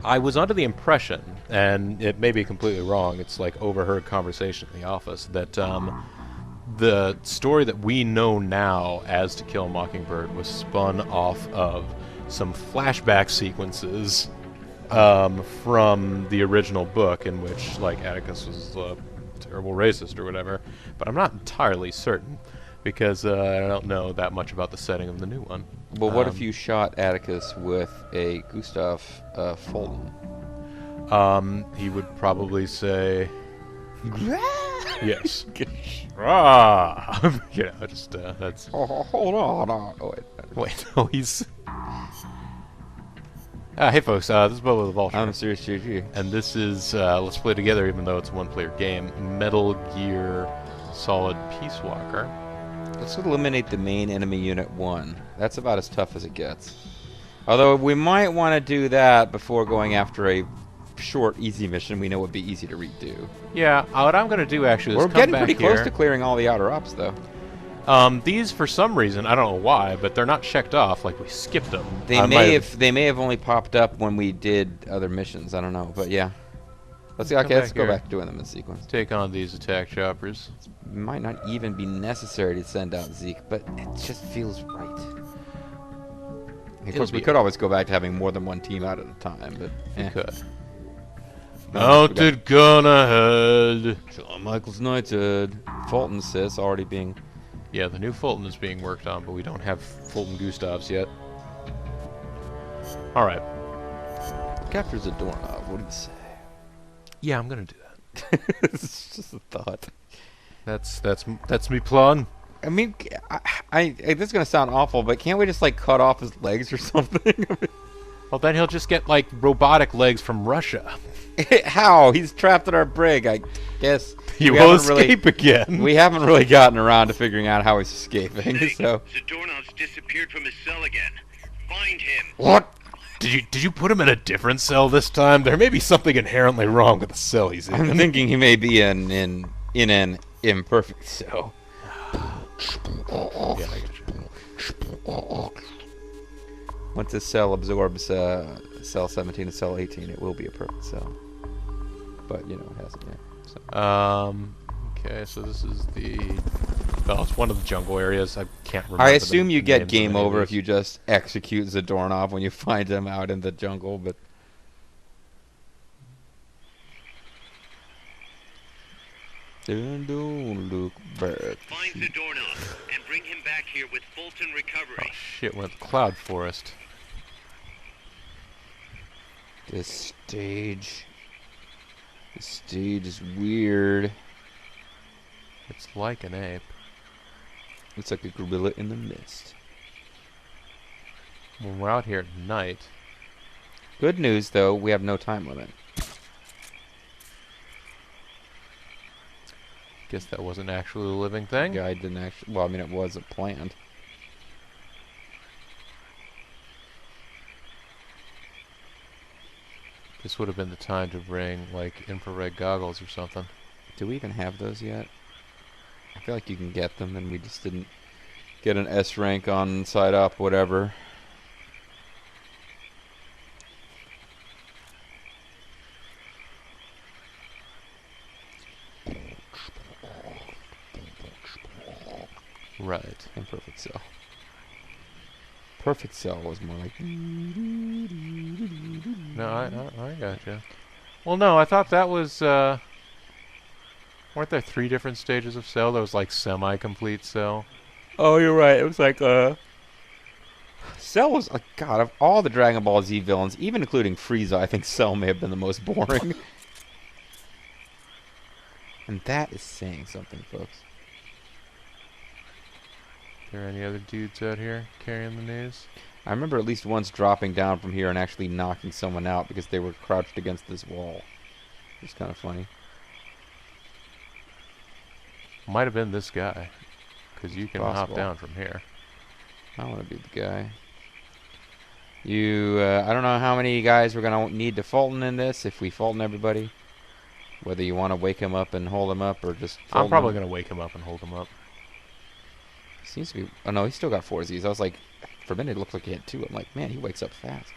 I was under the impression, and it may be completely wrong, it's like overheard conversation in the office, that the story that we know now as To Kill a Mockingbird was spun off of some flashback sequences from the original book, in which like Atticus was a terrible racist or whatever. But I'm not entirely certain because I don't know that much about the setting of the new one. Well, what if you shot Atticus with a Gustav Fulton? He would probably say, yes. Ah! You know, just, that's... Oh, hold on. Oh, Wait, no, he's... hey folks, this is BoboTheVulture. I'm Serious GG. And this is Let's Play Together, even though it's a one-player game, Metal Gear Solid Peace Walker. Let's eliminate the main enemy unit 1. That's about as tough as it gets. Although we might want to do that before going after a short, easy mission we know would be easy to redo. Yeah, what I'm going to do actually is We're come getting back pretty here. close to clearing all the outer ops, though. These, for some reason, I don't know why, but they're not checked off, like we skipped them. They may have only popped up when we did other missions. I don't know, but yeah. Let's go back to doing them in sequence. Take on these attack choppers. It might not even be necessary to send out Zeke, but it just feels right. Of course, we could always go back to having more than one team out at a time, but we could. Mounted gun ahead. Shawn Michaels Knighted. Fulton says already being... Yeah, the new Fulton is being worked on, but we don't have Fulton Gustavs yet. Alright. Capture Zadornov, what do you say? Yeah, I'm gonna do that. It's just a thought. That's me plan. I mean, this is gonna sound awful, but can't we just like cut off his legs or something? Well, then he'll just get like robotic legs from Russia. How? He's trapped in our brig, I guess. He will escape again. We haven't really gotten around to figuring out how he's escaping, so... Zadornov's disappeared from his cell again. Find him. What? Did you put him in a different cell this time? There may be something inherently wrong with the cell he's in. I'm thinking he may be in an imperfect cell. Yeah, I get you. Once this cell absorbs cell 17 and cell 18, it will be a perfect cell. But, you know, it hasn't yet. So. Okay, so this is the... Well, it's one of the jungle areas. I can't remember. I assume you get names game of over if you just execute Zadornov when you find him out in the jungle, but... Don't look back. Find Zadornov and bring him back here with Fulton recovery. Oh shit, we're at the Cloud Forest. This stage is weird. It's like an ape. It's like a gorilla in the mist. When we're out here at night... Good news, though, we have no time limit. Guess that wasn't actually a living thing. Yeah, I didn't actually... Well, I mean, it wasn't planned. This would have been the time to bring, like, infrared goggles or something. Do we even have those yet? I feel like you can get them, and we just didn't get an S rank on side up, whatever. Right. Imperfect cell. Perfect cell was more like... No, I gotcha. Well, no, I thought that was, weren't there 3 different stages of cell? There was, like, semi-complete cell. Oh, you're right. It was like, Cell was, God, of all the Dragon Ball Z villains, even including Frieza, I think Cell may have been the most boring. And that is saying something, folks. Are there any other dudes out here carrying the news? I remember at least once dropping down from here and actually knocking someone out because they were crouched against this wall. It's kind of funny. Might have been this guy. Because you can hop down from here. I want to be the guy. I don't know how many guys we're going to need to Fulton in this, if we Fulton everybody. Whether you want to wake him up and hold him up, or just Fulton I'm probably going to wake him up and hold him up. Seems to be... Oh, no, he's still got 4 Zs. I was like... For a minute, it looked like he had 2. I'm like, man, he wakes up fast.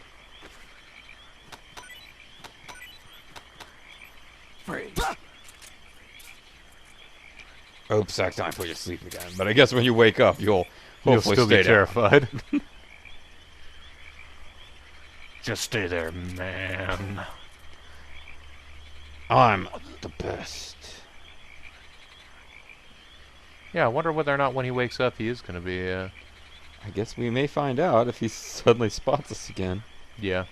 Oops, I accidentally put you to sleep again. But I guess when you wake up, you'll hopefully still stay be down. terrified. Just stay there, man. I'm the best. Yeah, I wonder whether or not when he wakes up he is going to be, I guess we may find out if he suddenly spots us again. yeah.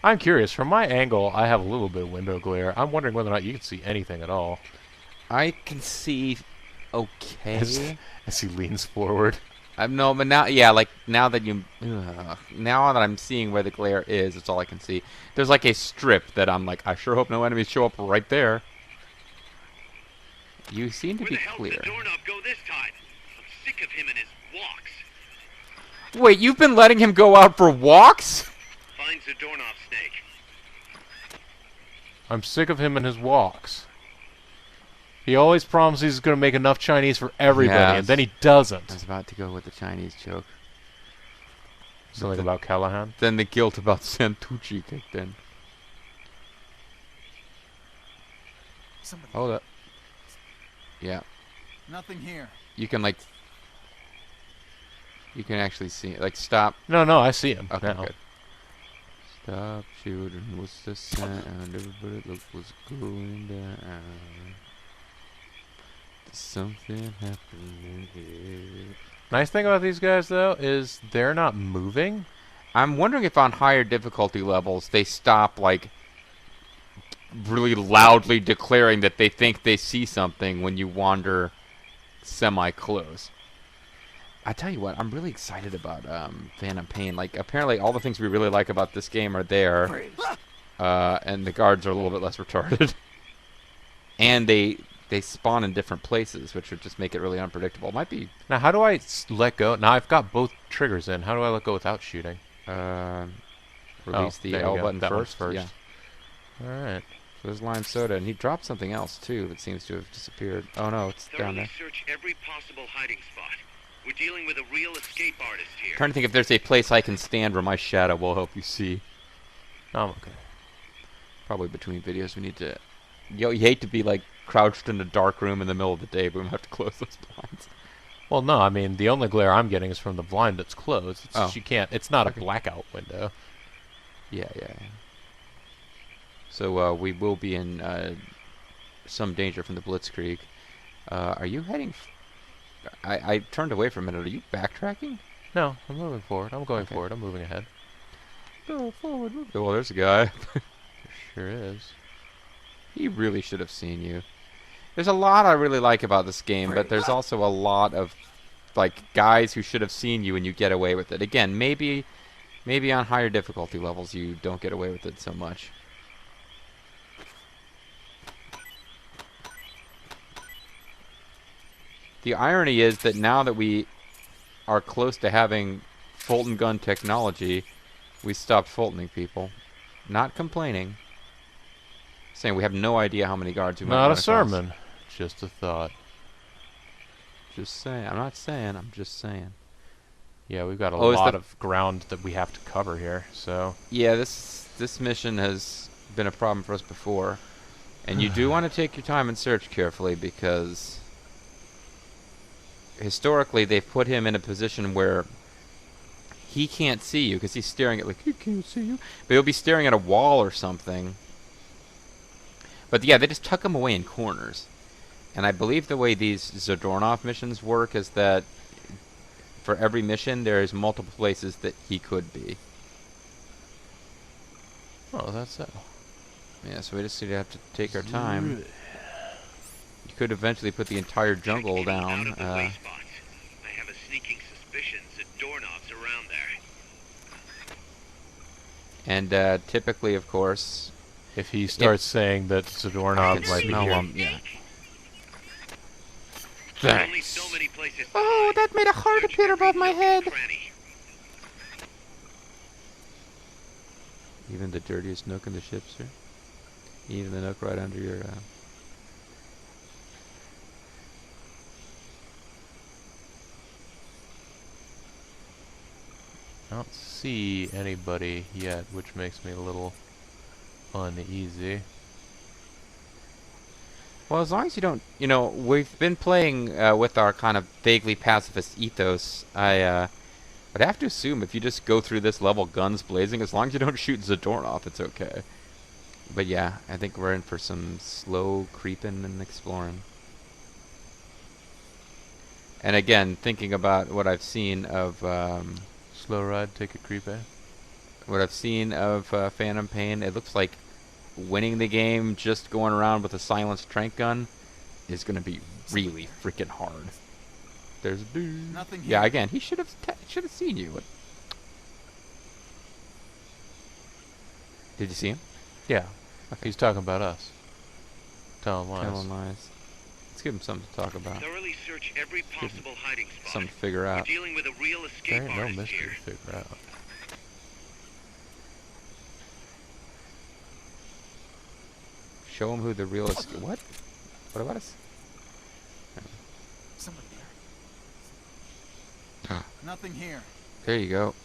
I'm curious. From my angle, I have a little bit of window glare. I'm wondering whether or not you can see anything at all. I can see okay. As he leans forward. No, but now, yeah, like now that now that I'm seeing where the glare is, it's all I can see. There's like a strip that I'm like, I sure hope no enemies show up right there. You seem to Where be the hell clear. did Zadornov go this time? I'm sick of him and his walks. Wait, you've been letting him go out for walks? Find Zadornov, Snake. I'm sick of him and his walks. He always promises he's going to make enough Chinese for everybody, and then he I doesn't. was about to go with the Chinese joke. Something about Callahan. Then the guilt about Santucci kicked in. Somebody. Hold up. Yeah. Nothing here. You can like... You can actually see it. Like, stop. No, I see him Okay, now. good. Stop shooting. What's the sound? Everybody look what's going down. There's something happening here. Nice thing about these guys, though, is they're not moving. I'm wondering if on higher difficulty levels they stop, like, really loudly declaring that they think they see something when you wander semi-close. I tell you what, I'm really excited about Phantom Pain. Like, apparently all the things we really like about this game are there, and the guards are a little bit less retarded. And they spawn in different places, which would just make it really unpredictable. It might be... Now, how do I let go? Now, I've got both triggers in. How do I let go without shooting? Release the there you L go. button That one's first. Yeah. All right. So there's lime soda, and he dropped something else too that seems to have disappeared. Oh no, it's down Thoroughly there. search every possible hiding spot. We're dealing with a real escape artist here. Trying to think if there's a place I can stand where my shadow will help you see. I'm okay. Probably between videos we need to... You hate to be like crouched in a dark room in the middle of the day, but we might have to close those blinds. Well, no, I mean, the only glare I'm getting is from the blind that's closed. It's Oh. You can't, it's not Okay. a blackout window. Yeah. So we will be in some danger from the Blitzkrieg. Are you heading... I turned away for a minute. Are you backtracking? No, I'm moving forward. I'm going Okay. forward. I'm moving ahead. Go forward. Well, there's a guy. Sure is. He really should have seen you. There's a lot I really like about this game, but there's also a lot of like guys who should have seen you and you get away with it. Again, maybe on higher difficulty levels you don't get away with it so much. The irony is that now that we are close to having Fulton gun technology, we stopped Fultoning people. Not complaining. Saying we have no idea how many guards we might Not run a across. sermon. Just a thought. Just saying. I'm not saying. I'm just saying. Yeah, we've got a Oh, is lot that- of ground that we have to cover here, so... Yeah, this mission has been a problem for us before, and you do want to take your time and search carefully because historically they've put him in a position where he can't see you because he's staring at like he can't see you, but he'll be staring at a wall or something. But yeah, they just tuck him away in corners. And I believe the way these Zadornov missions work is that for every mission, there's multiple places that he could be. Oh, that's so. Yeah, so we just have to take our time. You could eventually put the entire jungle Check any out down. of the way spots. I have a sneaking suspicion Zadornov's around there. And typically, of course... If he starts saying that I Zadornov can might be smell here. him, yeah. Only so many places to Oh, hide. that made a heart Search appear every above my nook and head. cranny. Even the dirtiest nook in the ship, sir? Even the nook right under your... I don't see anybody yet, which makes me a little uneasy. Well, as long as you don't, you know, we've been playing with our kind of vaguely pacifist ethos. I'd have to assume if you just go through this level guns blazing, as long as you don't shoot Zadornov, it's okay. But yeah, I think we're in for some slow creeping and exploring. And again, thinking about what I've seen of Slow ride, take a creep, eh? what I've seen of Phantom Pain, it looks like winning the game just going around with a silenced trank gun is going to be really freaking hard. There's a dude. Nothing Yeah, here. again, he should have seen you. What? Did you see him? Yeah. He's talking about us. Telling lies. Telling lies. Let's give him something to talk about. Thoroughly search every possible hiding spot. Something to figure We're out. dealing with a real There escape ain't no artist mystery here. to figure out. Show him who the real What? What about us? Somebody there. Nothing here. There you go.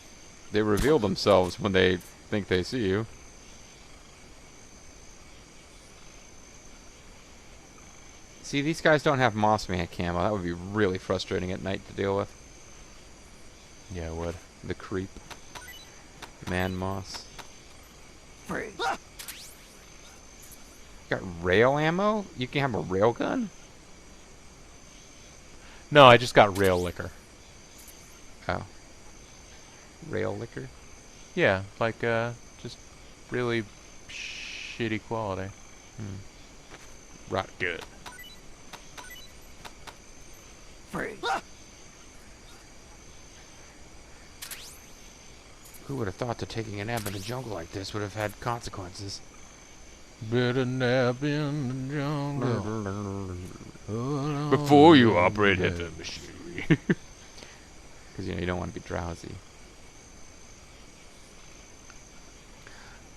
They reveal themselves when they think they see you. See, these guys don't have Moss Man camo. That would be really frustrating at night to deal with. Yeah, it would. The creep. Man Moss. Freeze. Got rail ammo? You can have a rail gun? No, I just got rail liquor. Oh. Rail liquor? Yeah, like, just really shitty quality. Rot good. Freeze. Who would have thought that taking a nap in the jungle like this would have had consequences? Better nap in the jungle. Before you operate heavy machinery. Because, you know, you don't want to be drowsy.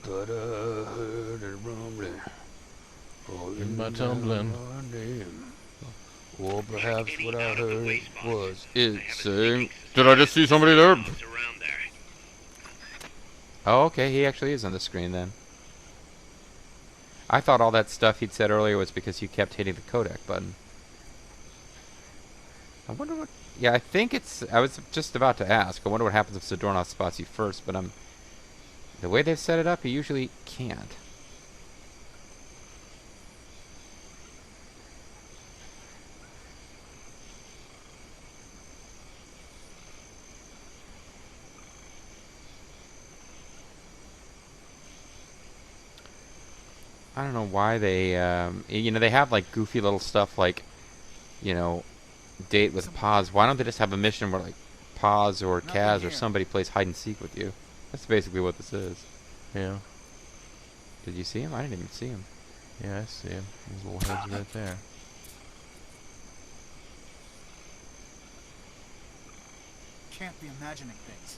But I heard it rumbling. In my tumbling. Or perhaps Any what I out of the heard way spots. was I it have a saying, sneaking did I just see somebody there? suspicion around there. Oh, okay, he actually is on the screen then. I thought all that stuff he'd said earlier was because you kept hitting the codec button. I wonder what... Yeah, I think it's... I was just about to ask. I wonder what happens if Zadornov spots you first, but the way they've set it up, he usually can't. I don't know why they, you know, they have like goofy little stuff like, you know, date with Paz. Why don't they just have a mission where like Paz or Nothing Kaz or here. somebody plays hide and seek with you? That's basically what this is. Yeah. Did you see him? I didn't even see him. Yeah, I see him. His little head's right there. Can't be imagining things.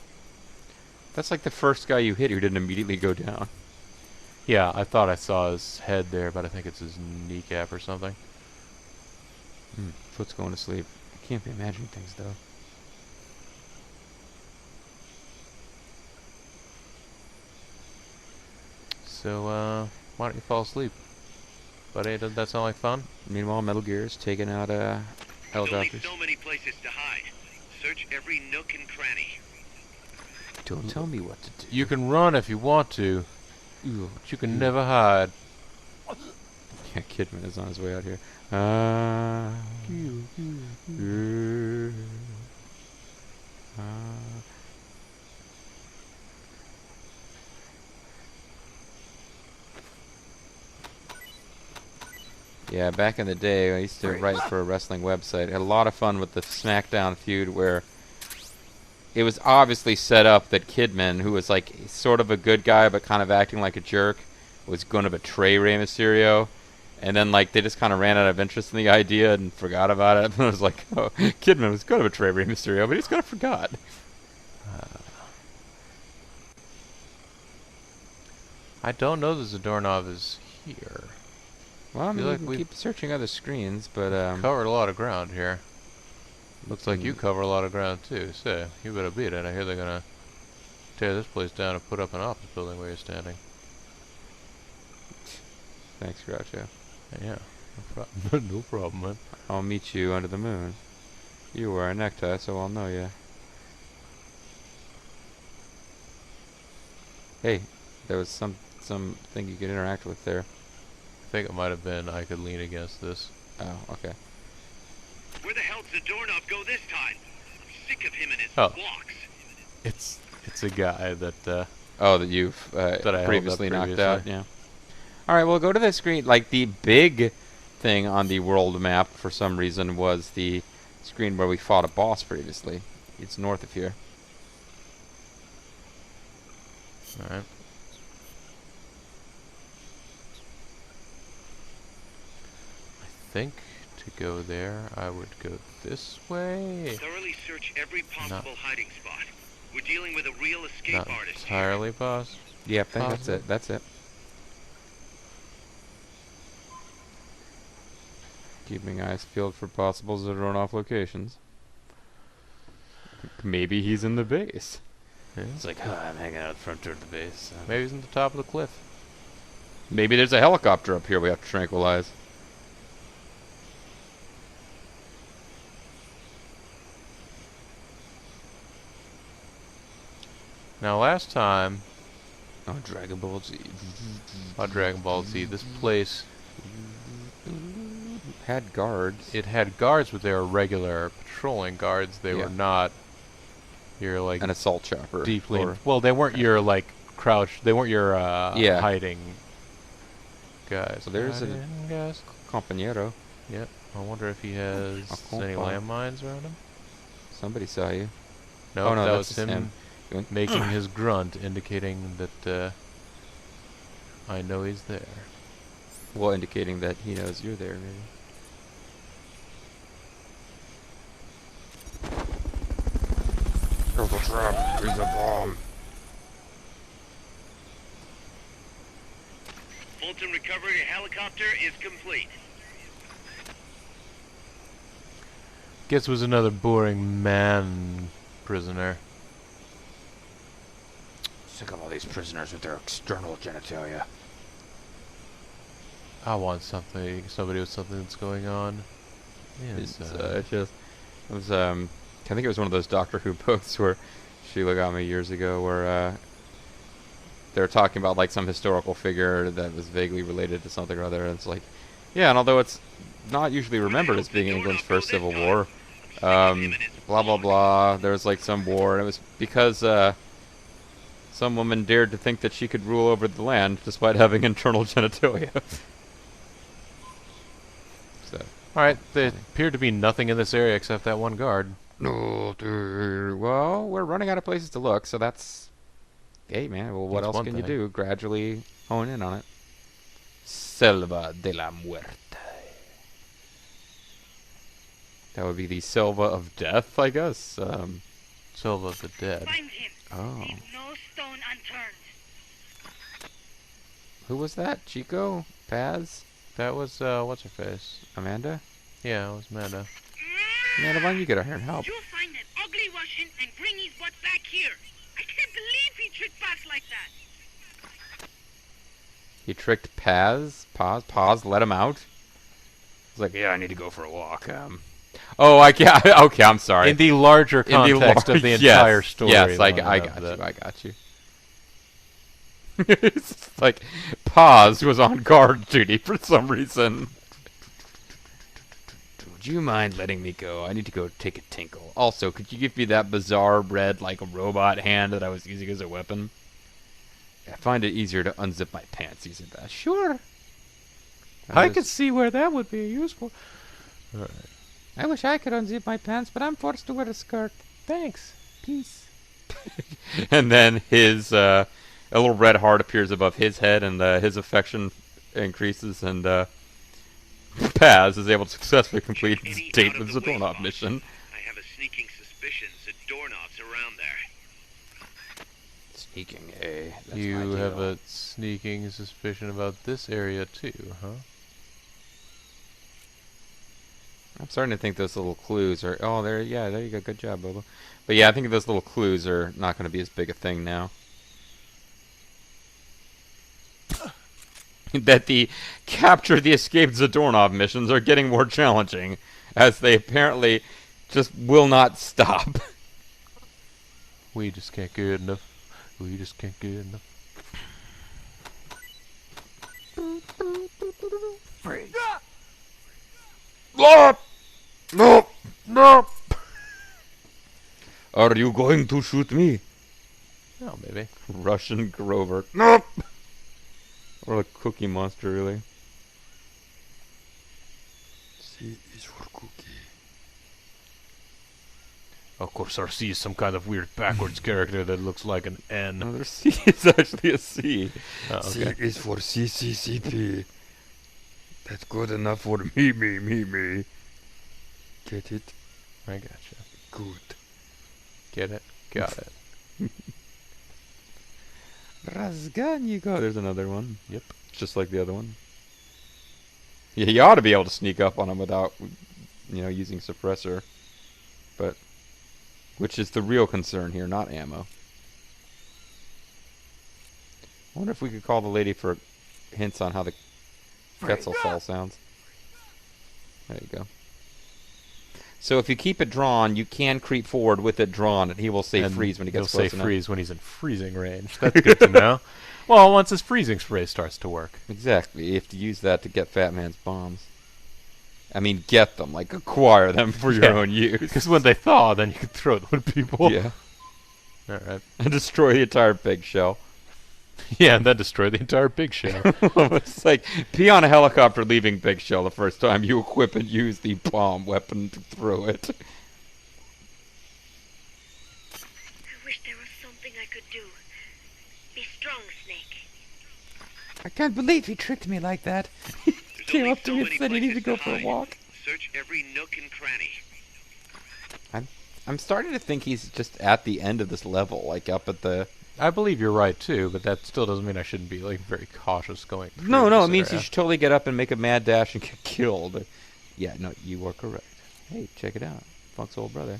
That's like the first guy you hit who didn't immediately go down. Yeah, I thought I saw his head there, but I think it's his kneecap or something. Foot's going to sleep. I can't be imagining things though. So, why don't you fall asleep? Buddy, doesn't that sound like fun? Meanwhile, Metal Gear's taking out There's only helicopters. so many places to hide. Search every nook and cranny. Don't tell me what to do. You can run if you want to, but you can never hide. Yeah, Kidman is on his way out here. Yeah, back in the day, I used to write for a wrestling website. I had a lot of fun with the SmackDown feud where it was obviously set up that Kidman, who was like sort of a good guy but kind of acting like a jerk, was going to betray Rey Mysterio. And then like they just kind of ran out of interest in the idea and forgot about it. And I was like, oh, Kidman was going to betray Rey Mysterio, but he's kind of forgot. I don't know that Zadornov is here. Well, I mean, Feel we like can we've keep searching other screens, but covered a lot of ground here. Looks like you cover a lot of ground too, so you better beat it. I hear they're gonna tear this place down and put up an office building where you're standing. Thanks, Groucho. Yeah. No problem, man. I'll meet you under the moon. You wear a necktie, so I'll know you. Hey, there was something you could interact with there. I think it might have been I could lean against this. Oh, okay. Where the hell did Zadornov go this time? I'm sick of him and his Oh. walks. It's a guy that Oh, that you've That I held up previously knocked previously. out, yeah. Alright, well, go to the screen. Like, the big thing on the world map, for some reason, was the screen where we fought a boss previously. It's north of here. Alright. I think to go there I would go this way. Thoroughly search every possible hiding spot. We're dealing with a real escape Not artist here. entirely possible. Yeah, I think that's Possible. it. That's it. Keeping eyes peeled for possible Zadornov locations. Maybe he's in the base. Yeah. It's like, I'm hanging out front door of the base. Maybe he's on the top of the cliff. Maybe there's a helicopter up here we have to tranquilize. Now last time Oh, Dragon Ball Z. on Dragon Ball Z, this place, Had guards. it had guards, but they were regular patrolling guards. They Yeah. were not your like An assault chopper. deeply. Or- Well, they weren't your like crouch. They weren't your Yeah. hiding guys. So there's a- Hiding guys. Compañero. Yep. I wonder if he has A any compa. landmines around him. Somebody saw you. No, Oh, no, that that's was just him him. He went, making his grunt, indicating that I know he's there. well, indicating that he knows you're there, maybe. There's a trap. There's a bomb. Fulton recovery helicopter is complete. Guess was another boring man prisoner. Sick of all these prisoners with their external genitalia. I want something. Somebody with something that's going on. It's just, it was, I think it was one of those Doctor Who books where Sheila got me years ago, where they were talking about like some historical figure that was vaguely related to something or other, and it's like, yeah, and although it's not usually remembered as being England's first civil war, blah blah blah, there was like some war, and it was because some woman dared to think that she could rule over the land despite having internal genitalia. So. Alright, there appeared to be nothing in this area except that one guard. No, well, we're running out of places to look, so that's... Hey, man, well, what That's else one can you thing. do? Gradually hone in on it. Selva de la Muerte. That would be the Selva of Death, I guess. Silva of the Dead. Find him. Oh. Leave no stone unturned. Who was that? Chico? Paz? That was, what's her face? Amanda? Yeah, it was Amanda. Amanda, why don't you get out here and help? You find that ugly Russian and bring his butt back here. I can't believe he tricked Paz like that. He tricked Paz? Paz let him out? He's like, yeah, I need to go for a walk. Oh, okay, I'm sorry. In the larger context of the yes, entire story. Yes, I got you. It's like, Paz was on guard duty for some reason. Would you mind letting me go? I need to go take a tinkle. Also, could you give me that bizarre red, like a robot hand that I was using as a weapon? I find it easier to unzip my pants using that. Sure. I could see where that would be useful. Alright. I wish I could unzip my pants, but I'm forced to wear a skirt. Thanks. Peace. And then his, a little red heart appears above his head, and his affection increases, and Paz is able to successfully complete his Any date with out-of-the-way Zadornov spot? mission. I have a sneaking suspicion Zadornov's around there. Sneaking, eh? That's You my have deal. a sneaking suspicion about this area too, huh? I'm starting to think those little clues are... Oh, there you go. Good job, Bobo. But yeah, I think those little clues are not going to be as big a thing now. that the capture the escaped Zadornov missions are getting more challenging, as they apparently just will not stop. We just can't get enough. We just can't get enough. Freeze. No! No! Are you going to shoot me? Oh, maybe. Russian Grover. No! Or a Cookie Monster, really. C is for cookie. Of course, RC is some kind of weird backwards character that looks like an N. No, their C is actually a C. Oh, C okay. is for CCCP. That's good enough for me. Get it? I gotcha. Good. Get it? Got it. Razganyiko. There's another one. Yep. Just like the other one. Yeah, you ought to be able to sneak up on him without, using suppressor. But, which is the real concern here, not ammo. I wonder if we could call the lady for hints on how the Quetzal Fall sounds. There you go. So if you keep it drawn, you can creep forward with it drawn, and he will say And freeze when he gets he'll close say enough. freeze when he's in freezing range. That's good to know. Well, once his freezing spray starts to work. Exactly. You have to use that to get Fat Man's bombs. I mean, get them, like acquire them for your Yeah. own use. Because when they thaw, then you can throw them at people. Yeah. All right. And destroy the entire big shell. Yeah, and then destroy the entire big shell. It's like, be on a helicopter leaving Big Shell the first time you equip and use the bomb weapon to throw it. I wish there was something I could do. Be strong, Snake. I can't believe he tricked me like that. There's Came only up to so me many and said he needed to places go for a hide. walk. Search every nook and cranny. I'm starting to think he's just at the end of this level, like up at the... I believe you're right, too, but that still doesn't mean I shouldn't be, like, very cautious going through No, this it means you area. should totally get up and make a mad dash and get killed. Yeah, no, you are correct. Hey, check it out. Funk's old brother.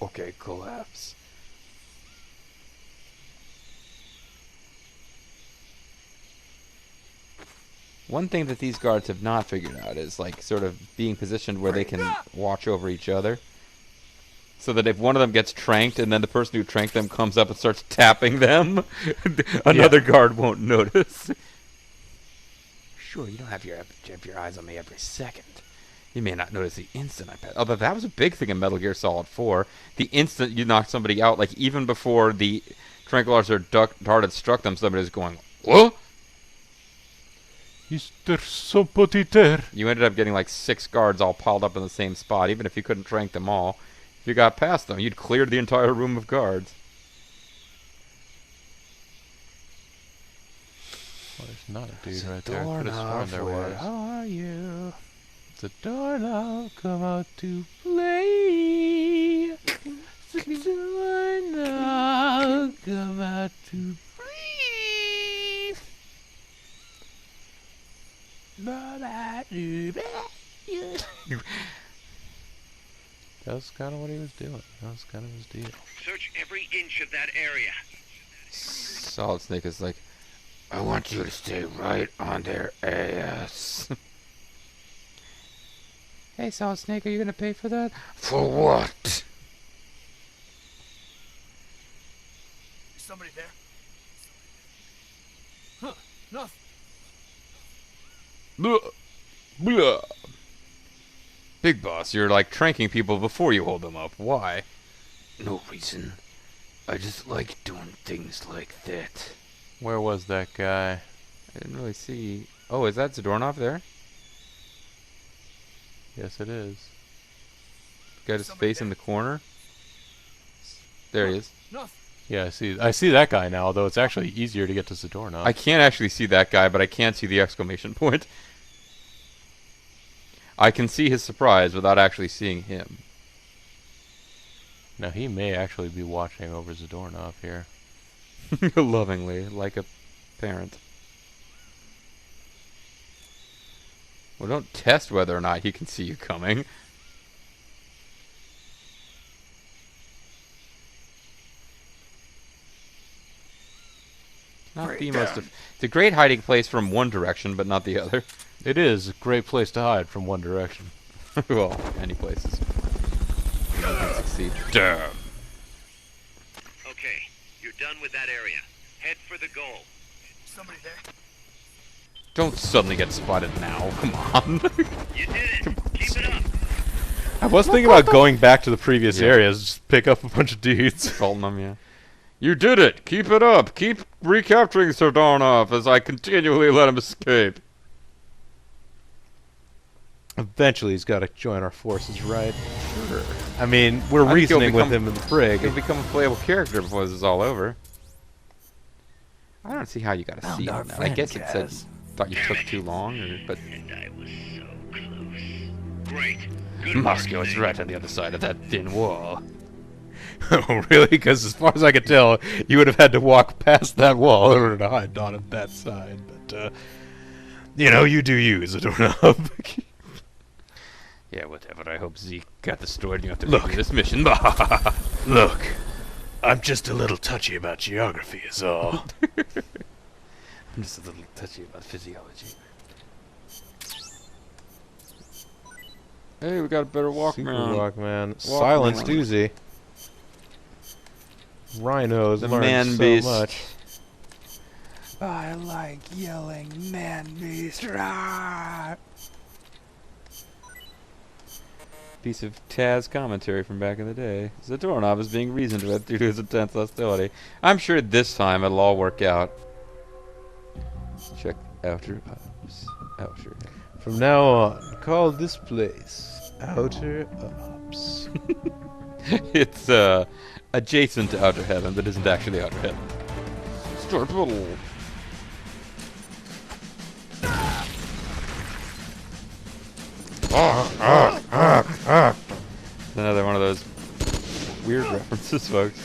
Okay, collapse. One thing that these guards have not figured out is, like, sort of being positioned where they can watch over each other. So that if one of them gets tranked and then the person who tranked them comes up and starts tapping them, another guard won't notice. Sure, you don't have your eyes on me every second. You may not notice the instant I pass. Although that was a big thing in Metal Gear Solid 4. The instant you knock somebody out, like even before the tranquilizer dart had struck them, somebody was going, "What?" Is there somebody there? You ended up getting like 6 guards all piled up in the same spot, even if you couldn't trank them all. If you got past them, you'd cleared the entire room of guards. Well, there's not a dude right there. I could have sworn there where was. are you? Zadornov, come out to play. Zadornov, come out to play. That's kind of what he was doing. That was kind of his deal. Search every inch of that area. Solid Snake is like, I want you to stay right on their ass. "Hey, Solid Snake, are you gonna pay for that?" For what? Is somebody there? Huh, nothing. Blah. Big Boss, you're like tranking people before you hold them up. Why? No reason. I just like doing things like that. Where was that guy? I didn't really see. Oh, is that Zadornov there? Yes, it is. Got his Somebody face in there. the corner. There he is. Nothing. Yeah, I see that guy now, though it's actually easier to get to Zadornov. I can't actually see that guy, but I can see the exclamation point. I can see his surprise without actually seeing him. Now, he may actually be watching over Zadornov here. Lovingly, like a parent. Well, don't test whether or not he can see you coming. Not the most. It's a great hiding place from one direction, but not the other. It is a great place to hide from one direction. Well, any places. You can succeed. Damn. Okay, you're done with that area. Head for the goal. Somebody there? Don't suddenly get spotted now. Come on. You did it. Keep it up. I was thinking about going back to the previous Yeah. areas, just pick up a bunch of dudes. Assaulting them, yeah. You did it! Keep it up! Keep recapturing Zadornov as I continually let him escape. Eventually, he's got to join our forces, right? Sure. I mean, we're I think he'll reasoning with become- him in the brig. He'll become a playable character before this is all over. I don't see how you got to Found see our him now. I friend, guess it said Kaz. thought you took too long, but And I was so close. Great. Good Moscow work, is Zeke. right on the other side of that thin wall. Oh, really? Because as far as I could tell, you would have had to walk past that wall in order to hide on that side. But, you know, you do you, Zadornov. Yeah, whatever. I hope Zeke got the story and you have to Look. do this mission. Look, I'm just a little touchy about geography is all. I'm just a little touchy about physiology. hey, we got a better Super Walkman. Walkman. Silenced Walkman. Uzi. Rhinos The learned man so beast. much. I like yelling man beast. Rah! Piece of Taz commentary from back in the day. Zadornov is being reasoned with due to his intense hostility. I'm sure this time it'll all work out. Check outer ops. Outer. From now on, call this place Outer Ops. It's adjacent to Outer Heaven, but isn't actually Outer Heaven. Start battle. Another one of those weird references, folks.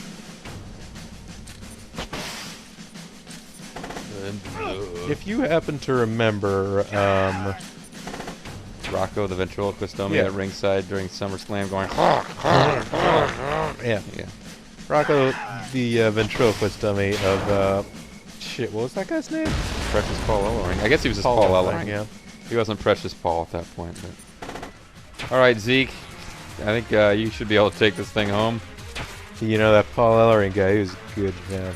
If you happen to remember, Rocco, the ventriloquist dummy Yeah. at ringside during SummerSlam going, yeah, yeah. Rocco, the ventriloquist dummy of, shit, what was that guy's name? Precious Paul Ellering. I guess he was just Paul Ellering. yeah. He wasn't Precious Paul at that point. But. All right, Zeke. I think you should be able to take this thing home. You know, that Paul Ellering guy, he was a good man.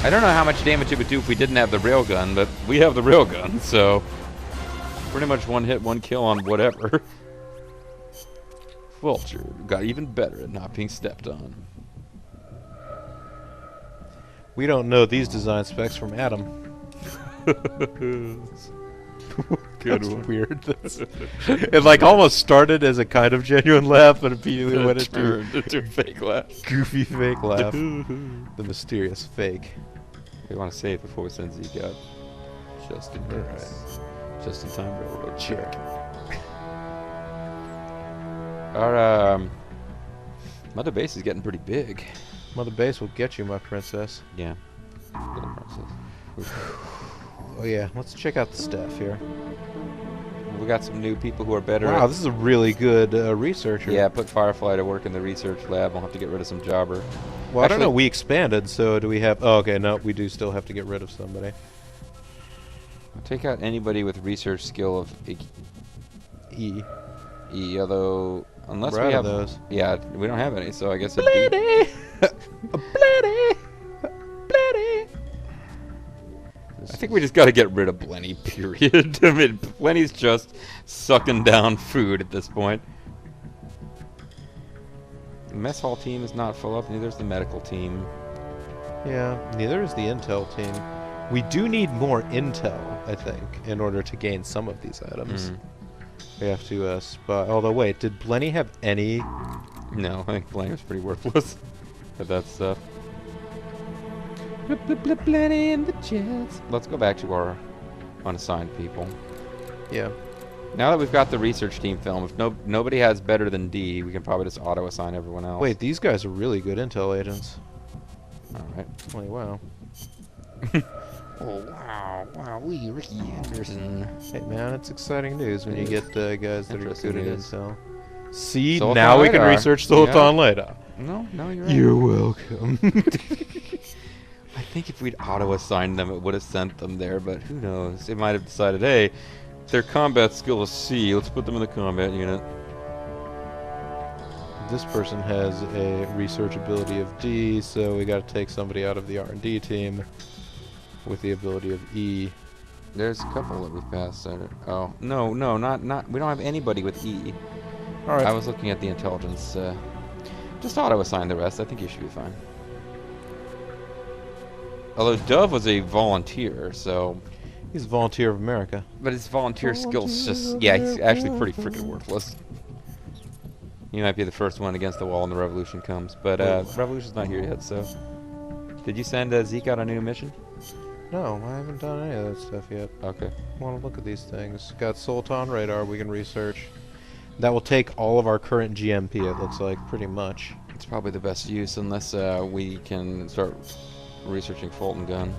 I don't know how much damage it would do if we didn't have the railgun, but we have the railgun, so pretty much one hit, one kill on whatever. Vulture got even better at not being stepped on. We don't know these design specs from Adam. Good That's one. weird. It like almost started as a kind of genuine laugh, and immediately went into Turned into a fake laugh. goofy fake laugh. The mysterious fake. We want to save before we send Zeke out. Just in case. Just in time railroad check. Our mother base is getting pretty big. Mother Base will get you, my princess. Yeah. Little princess. Oh yeah, let's check out the staff here. We got some new people who are better. Wow, at- this is a really good researcher. Yeah, put Firefly to work in the research lab. We'll have to get rid of some jobber. Well, I don't Actually- know. We expanded, so do we have? Oh, okay. No, we do still have to get rid of somebody. Take out anybody with research skill of E. E, although unless We're we out have of those. Yeah, we don't have any, so I guess it'd be Bloody, bloody, bloody. I think we just got to get rid of Blenny, period. I mean, Blenny's just sucking down food at this point. The mess hall team is not full up, neither is the medical team. Yeah, neither is the intel team. We do need more intel, I think, in order to gain some of these items. We have to spot. Although, wait, did Blenny have any? No, I think Blenny was pretty worthless at that stuff. Blenny and the Jets. Let's go back to our unassigned people. Yeah. Now that we've got the research team film, if nobody has better than D, we can probably just auto-assign everyone else. Wait, these guys are really good intel agents. Alright. Holy wow. Oh, wow. Wow, we Ricky Anderson. Hey man, it's exciting news when you get guys that are Interesting good at news. intel. See, Sultan now we can radar. research Sultan later. No, you're right. You're welcome. I think if we'd auto-assigned them, it would have sent them there, but who knows? It might have decided, hey, their combat skill is C, let's put them in the combat unit. This person has a research ability of D, so we got to take somebody out of the R&D team with the ability of E. There's a couple that we've passed. Oh, no, not. We don't have anybody with E. All right. I was looking at the intelligence. Just auto-assign the rest. I think you should be fine. Although Dove was a volunteer, so... He's a volunteer of America. But his volunteer skills just... Yeah, he's actually pretty freaking worthless. He might be the first one against the wall when the revolution comes. But revolution's not here yet, so... Did you send Zeke out on a new mission? No, I haven't done any of that stuff yet. Okay. I want to look at these things. Got Sultan radar we can research. That will take all of our current GMP, it looks like, pretty much. It's probably the best use unless we can start researching Fulton gun.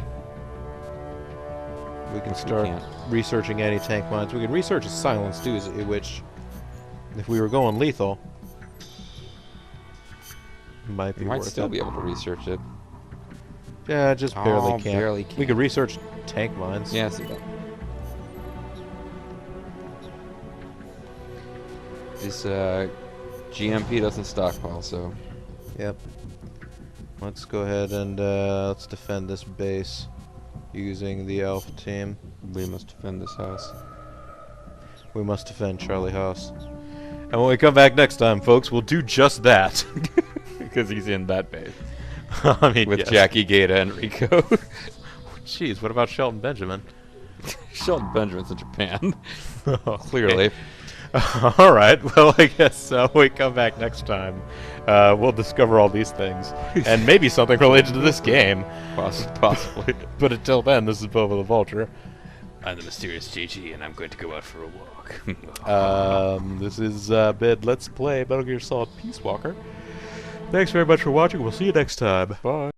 We can start researching anti-tank mines. We can research a silence too, which, if we were going lethal, might be We might worth still it. be able to research it. Yeah, just barely Oh, can't. barely We can't. could research tank mines. Yeah, I see that. This GMP doesn't stockpile, so Yep. Let's go ahead and let's defend this base using the Alpha team. we must defend this house. We must defend Charlie House. And when we come back next time, folks, we'll do just that. Because he's in that base. I mean, With yes. Jackie, Gaeta, and Rico. Jeez, what about Shelton Benjamin? Sheldon Benjamin's in Japan. Okay. Clearly. All right. Well, I guess when we come back next time, we'll discover all these things, and maybe something related to this game. Possibly. But until then, this is Bobo the Vulture. I'm the mysterious JG, and I'm going to go out for a walk. This is Bid Let's Play Metal Gear Solid Peace Walker. Thanks very much for watching. We'll see you next time. Bye.